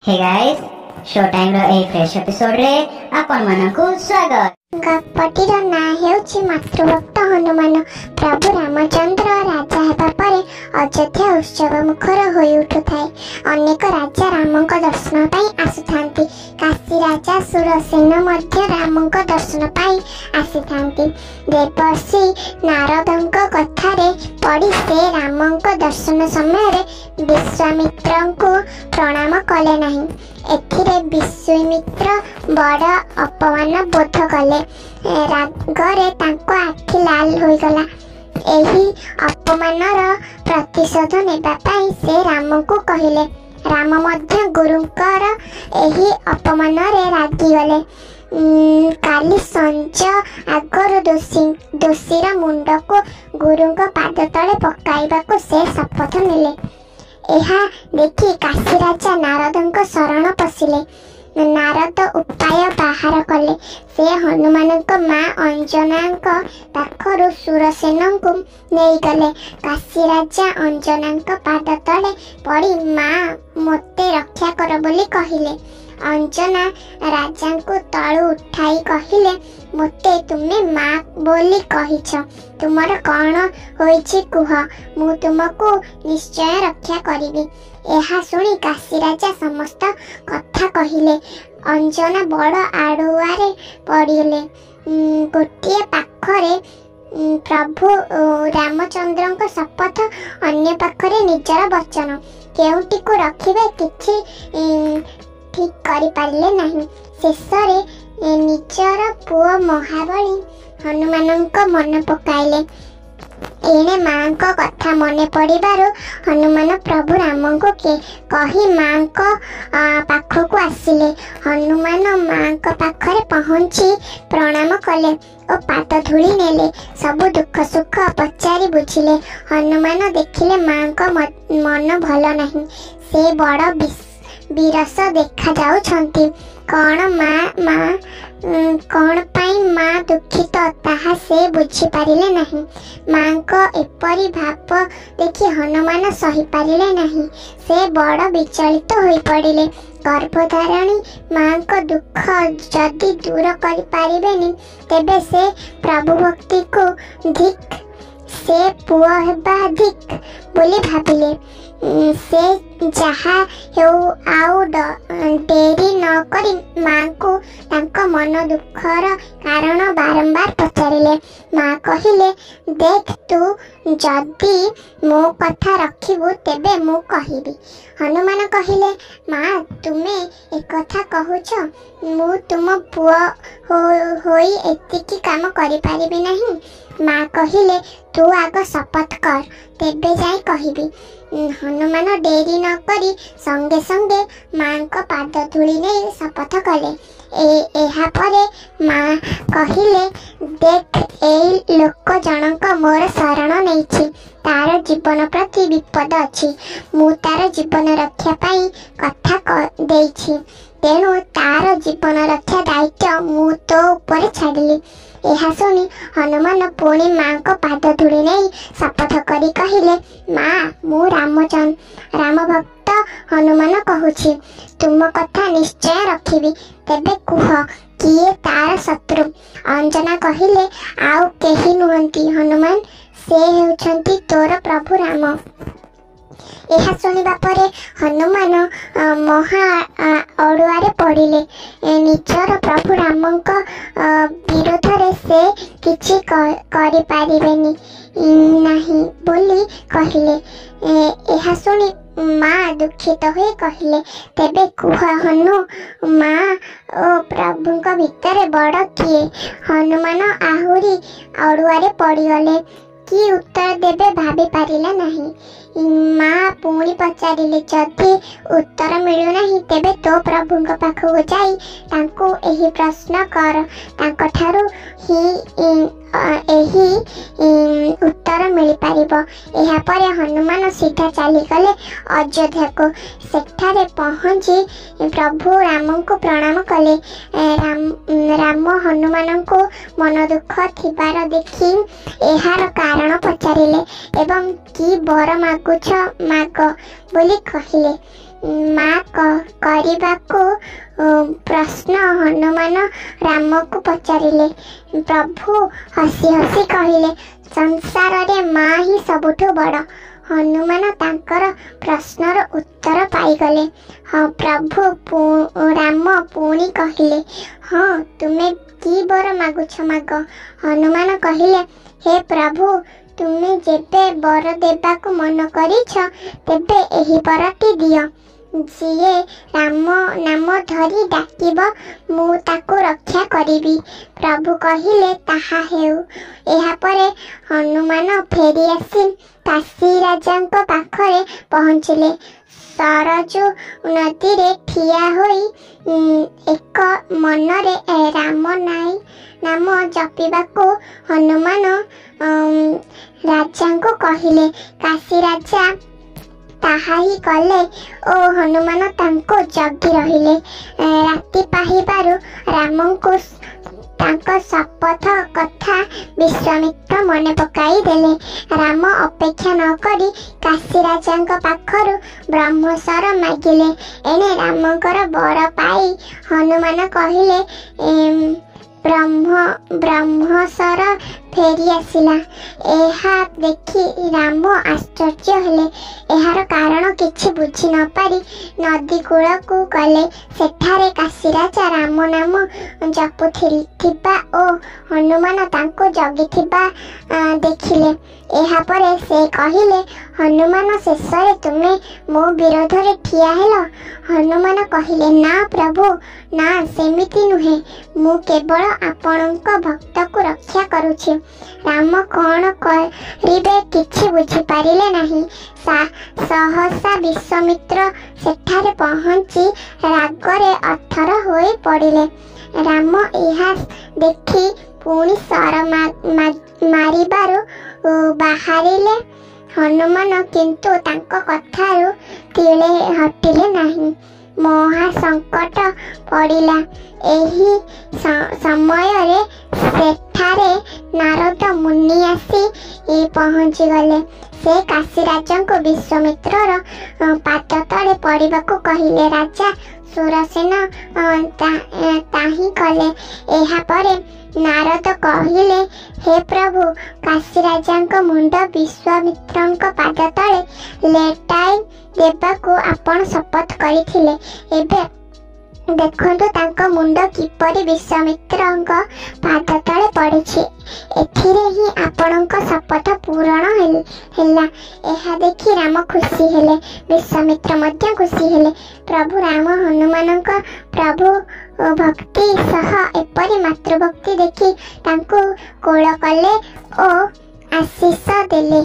Hey guys, show time रो ए fresh episode रे आपन मानकु स्वागत। गपटीर ना हेउछि मातृभक्त हनुमान। प्रभु रामचंद्र राजा हेबा परे अयोध्या उत्सव मुखर होई उठुथाय। अनेक राजा रामंक दर्शन पाई आसुथांती। काशी राजा सुरसेन मध्य रामंक दर्शन पाई आसीथांती। देवर्षि नारदंक कथारे पड़ी से रामंक दर्शन समय विश्वामित्रंकु प्रणाम कले नहीं। एथिरे विश्वामित्र बड़ अपमान बोध कले। रागरे तांको आखि लाल होइगला। एही अपमानर प्रतिशोध नेबा पाई से रामंकु कहिले। राम मध्य गुरुंकर एही अपमानरे रागी गले। काली संज आगर दोषीर मुंड को गुरुंक पाद तले पकाइबाको से शपथ नेले। एहा देखि काशी राजा नारदंक शरण पशिले। नारद उपाय बाहर कले। से हनुमानक माँ अंजनांक पाखरु सुरसेनंकु नेई गले। काशी राजा अंजनांक पाद तले पड़ी माँ मोते रक्षा कर बोली कहिले। अंजना राजांकु तळु उठाई कहिले, मोते तुमे माँ बोली कहिछ, तुमर कौन होइछि कुह, मु तुमको निश्चय रक्षा करिबी। एहा सुनी काशी राजा समस्त कथा कहिले। अंजना बड़ आड़ुआरे पड़िले। गोटे पाखरे प्रभु रामचंद्रंक शपथ, अन्य पाखरे निजर वचन, केउटी को रखिबे किछि ठीक करि पारिले नहीं। शेषरे निजर पुओ महाबली हनुमानंक मन पकाइले। एणे माँ को कथा मने पड़िबारु हनुमान प्रभु राम को कही माँ को पाखकु आसिले। हनुमान माँ को पाखरे पहुँची प्रणाम कले और पाद धूली नेले। सबु दुख सुख पचारि बुझिले। हनुमान देखिले माँ को मन भल नहीं। से बड़ विरस देखा जाउछंती। कौन माँ कौन पाई माँ दुखित ताहा से बुझी पारिले नहीं। माँ को एपरी भाव देखि हनुमान सही पारिले नहीं। से बड़ विचलित होई पड़िले। गर्भधारिणी माँ को दुख जदि दूर करि पारिबेनी तेबे से प्रभु भक्ति को धिक, से पुओ हेबा धिक बोली भाबिले। से जहा हेउ आउ डेरी न करी माँ को तांको मन दुखर कारण बारंबार पचारिले। माँ कहिले, देख तू जदि मो कथा रखिबु तेबे मु कहिबी। हनुमान कहिले, माँ तुमे एक कथा कहूछ, मु तुम पुओ होई एतिकी काम करि पारिबी नहीं। माँ कहिले, तू आग शपथ कर तेबे जाई कहिबी। हनुमान डेरी न करी संगे संगे माँ को पाद धूली नहीं शपथ कले। एहा परे माँ कहिले, देख एई लोक जनक मोर शरण नैछि, तार जीवन प्रति विपद अछि। मु तार जीवन रक्षा पाई कथा देइछि, तेणु तार जीवन रक्षा दायित्व मु तो ऊपर छाड़िली। एहा सुनी हनुमान पुणी माँ को पाद धूली नहीं शपथ करी कहिले, माँ मु राम भक्त हनुमान कहूछि, तुम कथा निश्चय रखिबी। तेबे कुह किए तार शत्रु। अंजना कहिले, आउ केही नुहंती हनुमान, से हेउछंती तोर प्रभु राम। एहा सुनिबा परे हनुमान महा अड़ुआरे पड़िले। निजर प्रभु रामंक विरोध रे से किछि करि पारिबेनी नहीं बोली कहिले। एहा सुनी माँ दुखित हुए कहिले, तेबे कुह हनु माँ ओ प्रभुंक भितर बड़ किए। हनुमान आहुरी अड़ुआरे पड़िगले। कि उत्तर देबे भाभी पारिला नहीं। माँ पुणी पचारिले, जदि उत्तर मिलु नहीं तेबे तो प्रभुंक पाखକୁ जाई तांको एही प्रश्न कर, तांको ठारू ही एही उत्तर मिल पारिबो। एहा परे हनुमान सीधा चली गले अयोध्या को। सेठारे पहुँची प्रभु राम को प्रणाम कले। राम हनुमान को मन दुख थिबार देखि एहार कारण पचारिले एवं कि बर मागुछ माग बोली कहिले। माँ କରିବାକୁ प्रश्न हनुमान राम को पचारिले। प्रभु हसी हसी कहिले, संसार रे माँ ही सबुठु बड़। हनुमान तांकर प्रश्नर उत्तर पाइगले। हाँ प्रभु राम पुणी कहिले, हाँ तुमे की बर मागुछ माग। हनुमान कहिले, हे प्रभु तुमे जेबे बर देबाकु मन करिछ तेबे एही बरटी दिय। जिए राम नाम धरी डाकिब मु ताकु रक्षा करिबी। प्रभु कहिले, ताहा हेउ। एहा परे हनुमान फेरी आसी काशी राजांको पाखरे पहुँचिले। सरजू नदी रे ठिया होई एक मनरे राम नाम जपिबाकू हनुमान राजांको कहिले। काशी राजा ताहा ही कले ओ हनुमान तांको जगी रहिले। राति पाहिबारु रामंकु तांको शपथ कथा विश्वामित्र मने पकाई देले। राम अपेक्षा न करी काशी राजांको पाखरु ब्रह्मसर मागिले। एने रामंकर बर पाई हनुमान कहिले, ब्रह्मसर फेरी आसिला। एहा देखि राम आश्चर्य हेले। एहार कारण किछि बुझी न पारी नदी कूलकू गले। सेठारे काशी राजा राम नाम जपुथिबा ओ हनुमान तांको जगिथिबा देखिले। एहा परे से कहिले, हनुमान शेषरे तुमे मो विरोध रे ठिया हेलो। हनुमान कहिले, ना प्रभु ना सेमिति नुहे, मु केवल आपणक भक्त को रक्षा करुछि। राम कौन करिबे किछि बुझी पारिले नाही। सहसा विश्वामित्र सेठारे पहुँची रागरे अथर होई पड़िले। राम एहा देखि पुणी सर मारिबारु बाहरिले। हनुमान किंतु तांको कथारु तिले हटिले नाही। महा संकट पड़िला। एही समय रे सेठारे नारद मुनि आसी पहुँची गले। से काशी राजा को विश्वामित्रर पाद तले पड़िबाकू कहिले। राजा सुरसेन ताही कले। एहा परे नारद कहिले, हे प्रभु काशी राजा मुंड विश्वामित्रଙ୍କ पाद तले लेटाई देबाकू आपण शपथ करिथिले। एबे देखंतु तांको मुंड किपरि विश्वामित्रଙ୍କ पाद तले पड़िछि। एथिरे ही आपणଙ୍କ शपथ पूरण हैला। एहा देखि राम खुशी हेले, विश्वामित्र मध्य खुशी हेले। प्रभु राम हनुमानଙ୍କ प्रभु भक्ति सह एपरि मातृभक्ति देखि तांको कोळ कले ओ आशीष देले।